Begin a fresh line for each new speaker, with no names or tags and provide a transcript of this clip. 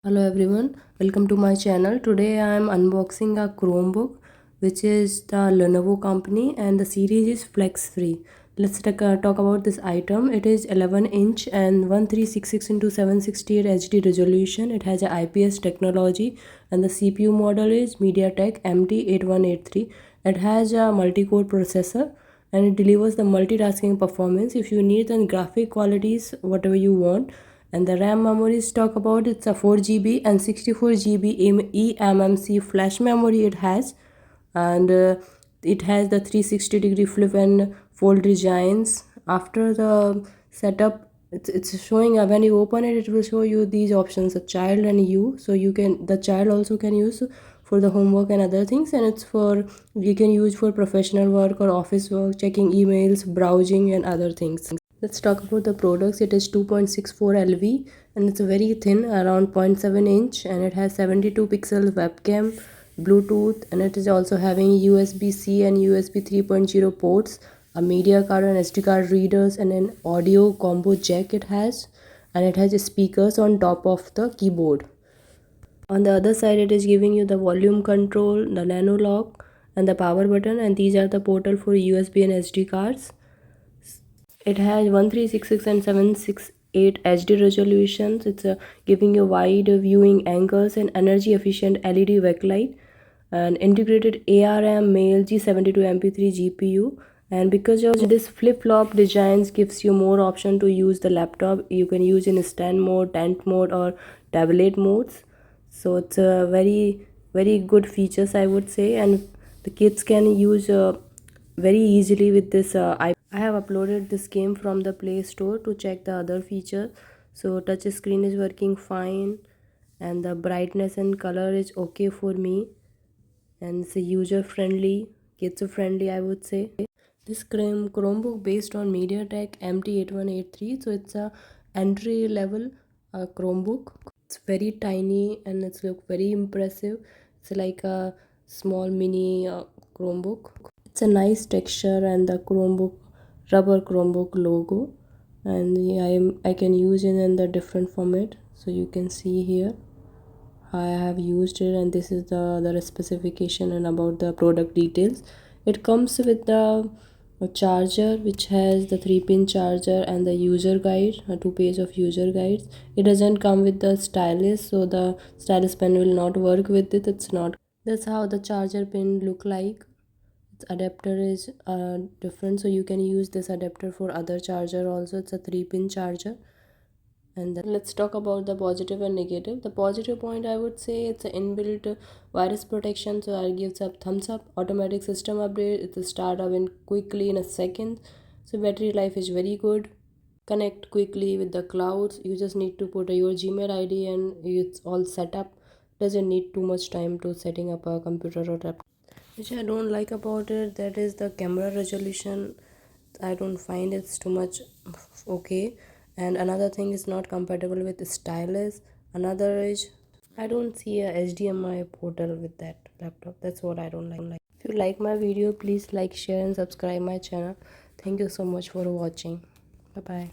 Hello everyone, welcome to my channel. Today I am unboxing a Chromebook which is the Lenovo company and the series is Flex 3. Let's talk about this item. It is 11 inch and 1366 into 768 HD resolution. It has a IPS technology and the CPU model is MediaTek MT8183. It has a multi-core processor and it delivers the multitasking performance. If you need the graphic qualities whatever you want, and the RAM memories talk about, it's a 4 GB and 64 GB eMMC flash memory it has. And it has the 360-degree flip and fold designs. After the setup, it's showing when you open it, it will show you these options, a child and you. So you can, the child also can use for the homework and other things, and it's for, you can use for professional work or office work, checking emails, browsing and other things. Let's talk about the products. It is 2.64 LV and it's very thin, around 0.7 inch, and it has 72 pixel webcam, Bluetooth, and it is also having USB-C and USB 3.0 ports, a media card and SD card readers, and an audio combo jack it has, and it has speakers on top of the keyboard. On the other side, it is giving you the volume control, the nano lock, and the power button, and these are the portal for USB and SD cards. It has 1366 and 768 HD resolutions. It's giving you wide viewing angles and energy efficient LED backlight, and integrated ARM male G72MP3 GPU. And because of this flip-flop designs gives you more option to use the laptop. You can use in stand mode, tent mode or tablet modes. So it's a very good features I would say, and the kids can use very easily with this I have uploaded this game from the Play Store to check the other feature. So touch screen is working fine, and the brightness and color is okay for me, and it's a user friendly, kids friendly I would say. This Chromebook based on MediaTek MT8183, so it's a entry level Chromebook. It's very tiny and it's look very impressive. It's like a small mini Chromebook. It's a nice texture and the Chromebook rubber Chromebook logo, and I can use it in the different format. So you can see here I have used it, and this is the other specification and about the product details. It comes with the a charger which has the 3-pin charger and the user guide, 2 pages of user guides. It doesn't come with the stylus, so the stylus pen will not work with it. It's not. That's how the charger pin look like. Its adapter is different, so you can use this adapter for other charger also. It's a 3-pin charger. And then let's talk about the positive and negative. The positive point I would say, it's an inbuilt virus protection, so I gives up thumbs up. Automatic system update, it's a start up in quickly in a second. So battery life is very good. Connect quickly with the clouds. You just need to put your Gmail ID and it's all set up. Doesn't need too much time to setting up a computer or laptop. Which I don't like about it, that is the camera resolution. I don't find it's too much okay. And another thing is not compatible with the stylus. Another is I don't see a HDMI portal with that laptop. That's what I don't like. If you like my video, please like, share and subscribe my channel. Thank you so much for watching. Bye bye.